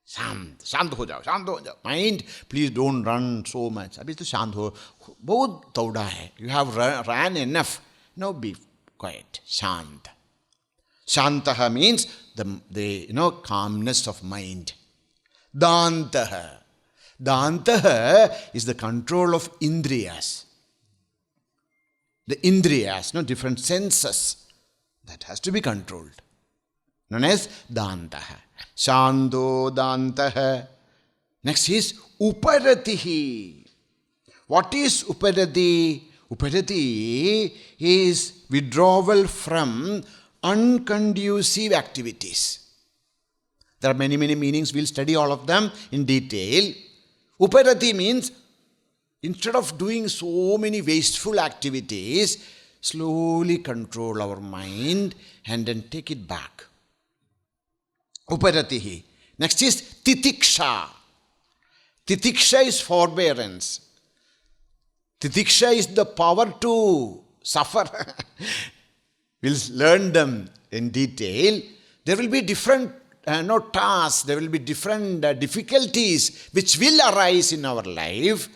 शांत हो जाओ, शांत हो जाओ. Mind, please don't run so much. अभी तो शांत हो, बहुत दौड़ा है. You have ran enough. Now be quiet. Shant. Shantaha means the calmness of mind. Dantaha. Dantaha is the control of indriyas. The indriyas, different senses. That has to be controlled. Known as Dantaha. Shando Dantaha. Next is Uparatihi. What is Uparati? Uparati is withdrawal from unconducive activities. There are many meanings. We'll study all of them in detail. Uparati means instead of doing so many wasteful activities, slowly control our mind and then take it back. Uparatihi. Next is Titiksha. Titiksha is forbearance. Titiksha is the power to suffer. We'll learn them in detail. There will be different tasks, there will be different difficulties which will arise in our life.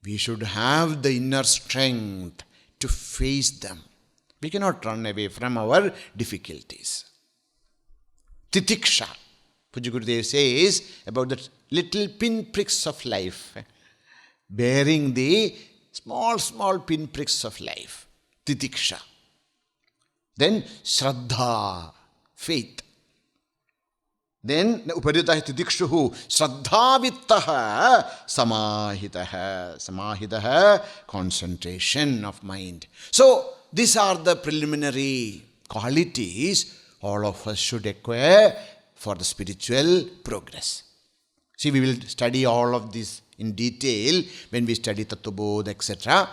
We should have the inner strength to face them. We cannot run away from our difficulties. Titiksha. Puja Gurudev says about the little pinpricks of life, bearing the small pinpricks of life. Titiksha. Then Shraddha, faith. Then Uparitaha Titikshuhu, Shraddhavittaha, Samahitaha, concentration of mind. So these are the preliminary qualities all of us should acquire for the spiritual progress. See, we will study all of this in detail when we study Tattvabodha, etc.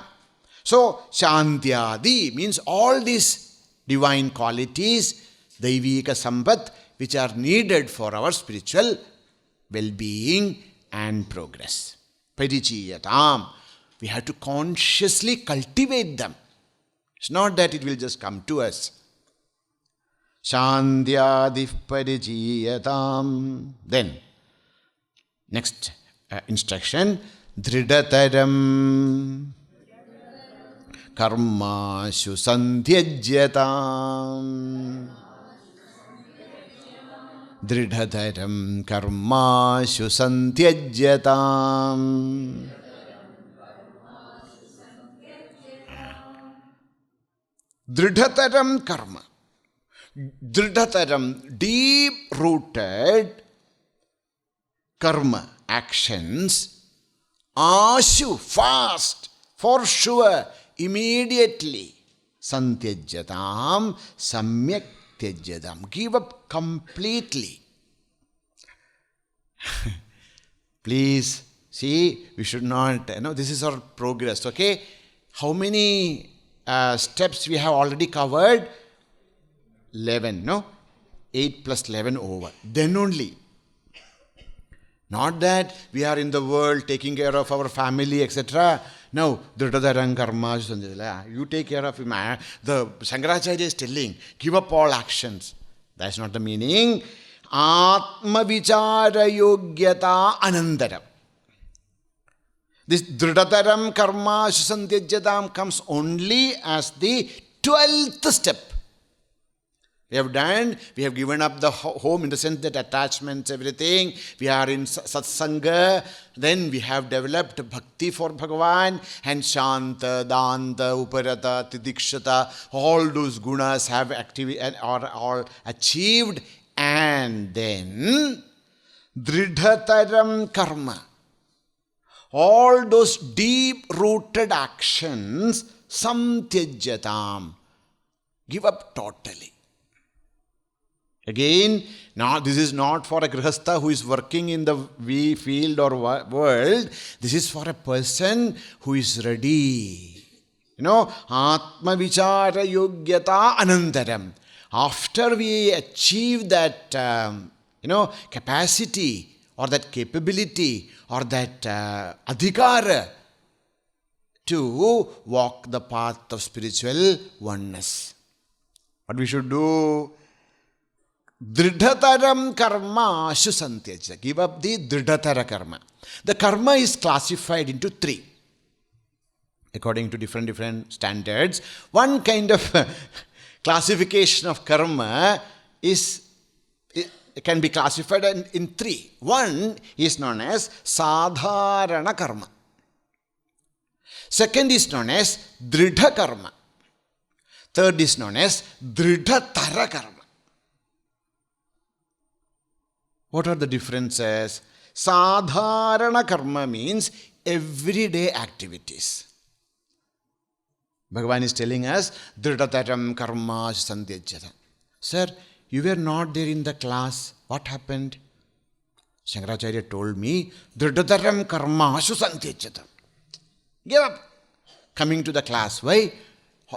So, Shantyadi means all these divine qualities, Daivika Sampat, which are needed for our spiritual well-being and progress. Parichiyatam. We have to consciously cultivate them. It's not that it will just come to us. Shantyadif parichiyatam. Then, next instruction, Dridataram karmashu sandhyajyatam. Dridhataram karmashu sandhyajyatam. Dridhataram karma. Dridhataram, deep-rooted karma, actions. Ashu, fast, for sure, immediately. santyajyatam samyak tyajyatam. Give up completely. Please, see, we should not, this is our progress, okay? How many steps we have already covered? 11, no? 8 plus 11 over. Then only. Not that we are in the world taking care of our family, etc. No, dridhataram karma. You take care of him. The Shankaracharya is telling, give up all actions. That's not the meaning. Atma vichara yogyata anantaram. This dridhataram karma santyajyatam comes only as the 12th step. We have done, we have given up the home in the sense that attachments, everything. We are in satsanga. Then we have developed bhakti for Bhagavan and shanta, danta, uparata, tidikshata. All those gunas have all achieved. And then dridhataram karma. All those deep-rooted actions, samtyajyatam. Give up totally. Again, now this is not for a grihastha who is working in the field or world. This is for a person who is ready. Atma vichara yogyata anantaram. After we achieve that, capacity or that capability or that adhikara to walk the path of spiritual oneness. What we should do? Dridhataram karma ashu santyajya. Give up the dridhatara karma. The karma is classified into 3. According to different standards. One kind of classification of karma can be classified in 3. One is known as sadharana karma. Second is known as dridha karma. Third is known as dridhatara karma. What are the differences? Sadharana karma means everyday activities. Bhagavan is telling us, dridhataram karma santyajyata. Sir, you were not there in the class. What happened? Shankaracharya told me, dridhataram karma santyajyata. Give up coming to the class. Why?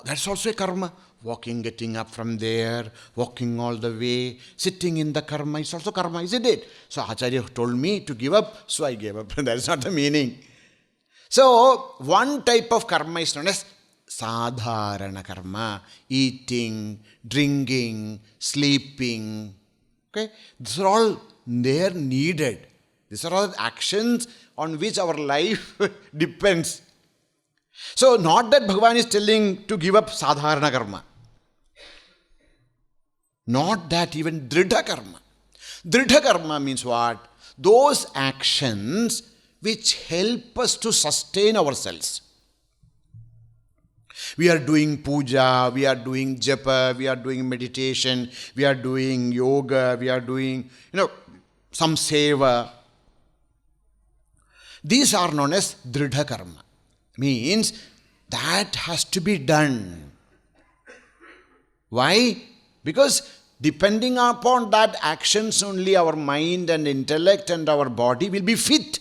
That's also a karma. Walking, getting up from there, walking all the way, sitting in the karma is also karma, isn't it? So Acharya told me to give up, so I gave up. That is not the meaning. So one type of karma is known as sadharana karma. Eating, drinking, sleeping. Okay? These are all there needed. These are all actions on which our life depends. So, not that Bhagavan is telling to give up sadharana karma. Not that, even dridha karma. Dridha karma means what? Those actions which help us to sustain ourselves. We are doing puja, we are doing japa, we are doing meditation, we are doing yoga, we are doing, some seva. These are known as dridha karma. Means that has to be done. Why? Because depending upon that actions only our mind and intellect and our body will be fit.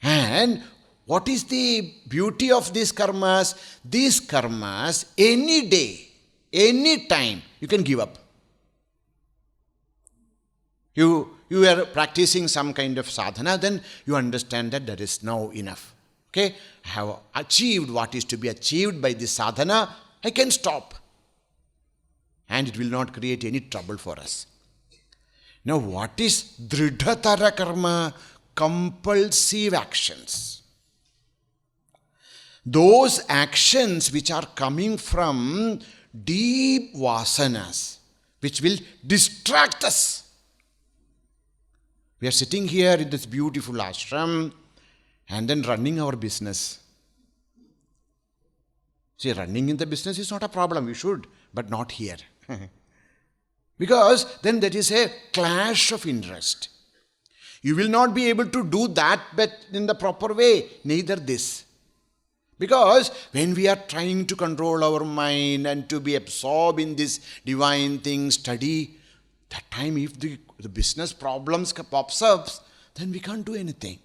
And what is the beauty of these karmas? These karmas, any day, any time, you can give up. You are practicing some kind of sadhana, then you understand that there is now enough. Okay? I have achieved what is to be achieved by this sadhana, I can stop. And it will not create any trouble for us. Now what is dridhatara karma? Compulsive actions. Those actions which are coming from deep vasanas, which will distract us. We are sitting here in this beautiful ashram and then running our business. See, running in the business is not a problem. We should, but not here. Because then there is a clash of interest. You will not be able to do that but in the proper way. Neither this. Because when we are trying to control our mind and to be absorbed in this divine thing, study, that time if the business problems pops up, then we can't do anything.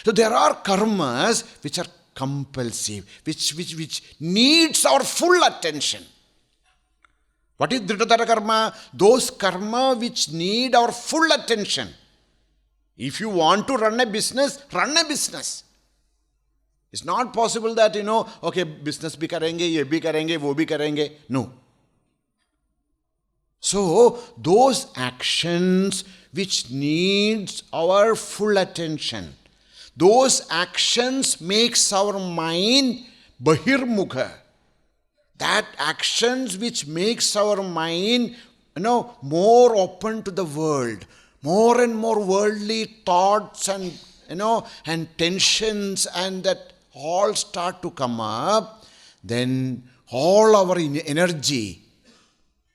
So there are karmas which are compulsive, which needs our full attention. What is Drittatara karma? Those karma which need our full attention. If you want to run a business, run a business. It's not possible that, okay, business bhi karenge, ye bhi karenge, wo bhi karenge. No. So, those actions which needs our full attention, those actions makes our mind bahirmukha. That actions which makes our mind, more open to the world, more and more worldly thoughts and, and tensions, and that all start to come up, then all our energy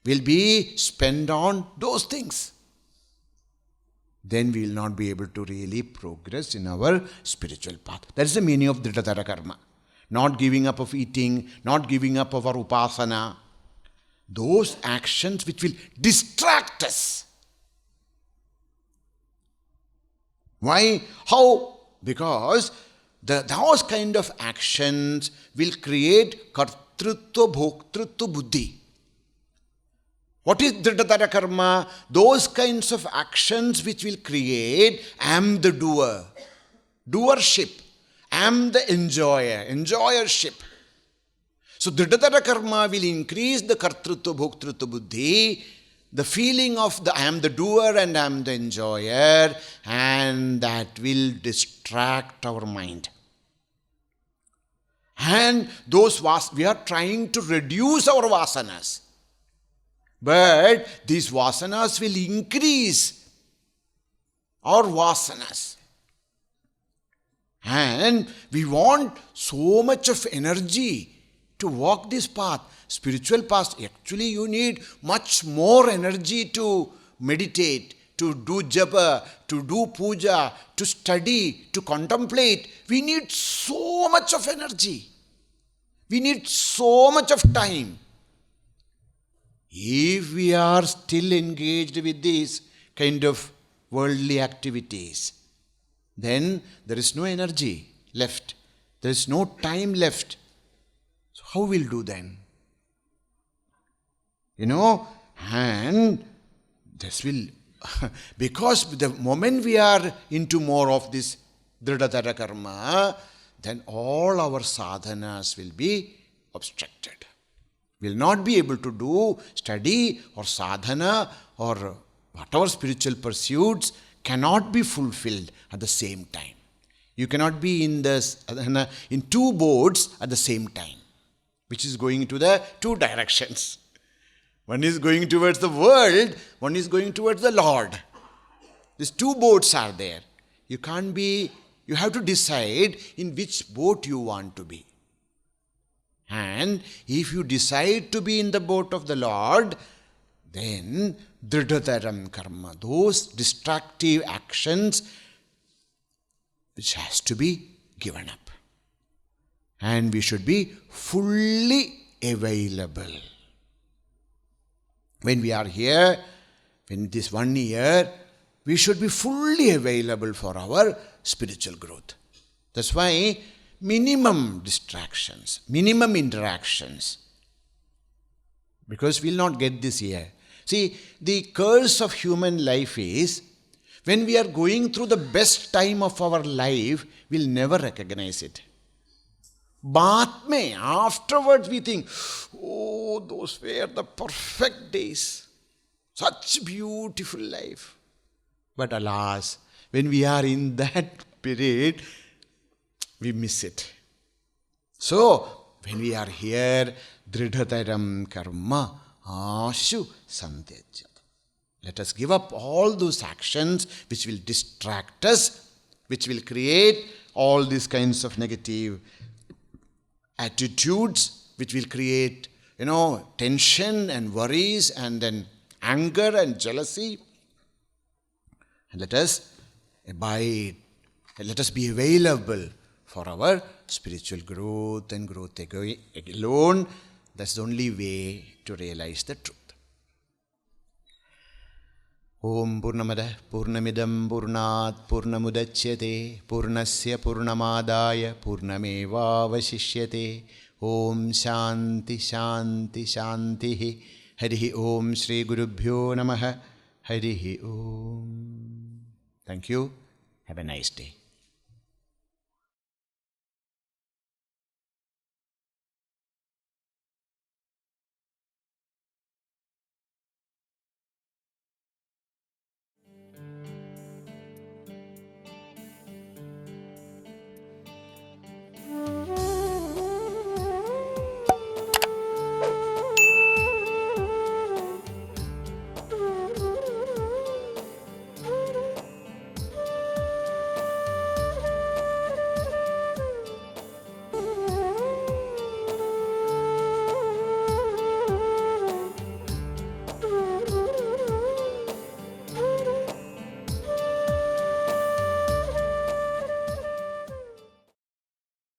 will be spent on those things. Then we will not be able to really progress in our spiritual path. That is the meaning of Drittatara karma. Not giving up of eating, not giving up of our upasana. Those actions which will distract us. Why? How? Because those kind of actions will create kartrutva bhoktrutva buddhi. What is Drittatara karma? Those kinds of actions which will create, I am the doer, doership. I am the enjoyer, enjoyership. So Drittatara karma will increase the kartrutva bhoktrutva buddhi, the feeling of I am the doer and I am the enjoyer, and that will distract our mind. And we are trying to reduce our vasanas. But these vasanas will increase our vasanas. And we want so much of energy to walk this path. Spiritual path, actually you need much more energy to meditate, to do japa, to do puja, to study, to contemplate. We need so much of energy. We need so much of time. If we are still engaged with these kind of worldly activities, then there is no energy left. There is no time left. So how will do then? And this will, because the moment we are into more of this Drittatara karma, then all our sadhanas will be obstructed. We will not be able to do study or sadhana or whatever spiritual pursuits cannot be fulfilled at the same time. You cannot be in two boats at the same time, which is going to the two directions. One is going towards the world, one is going towards the Lord. These two boats are there. You have to decide in which boat you want to be. And if you decide to be in the boat of the Lord, then Drittatara karma, those destructive actions which has to be given up. And we should be fully available. When we are here, in this 1 year, we should be fully available for our spiritual growth. That's why minimum distractions, minimum interactions. Because we'll not get this here. See, the curse of human life is, when we are going through the best time of our life, we'll never recognize it. Baat mein, afterwards we think, oh, those were the perfect days. Such beautiful life. But alas, when we are in that period, we miss it. So, when we are here, Drittatara karma ashu santejyat. Let us give up all those actions which will distract us, which will create all these kinds of negative attitudes, which will create, tension and worries and then anger and jealousy. And let us abide, let us be available for our spiritual growth and growth alone. That's the only way to realize the truth. Om Purnamada Purnamidam Purnat Purnamudachyate Purnasya Purnamadaya Purnameva Vasishyate. Om Shanti Shanti Shanti. Harihi Om Shri Gurubhyo Namaha. Harihi Om. Thank you. Have a nice day.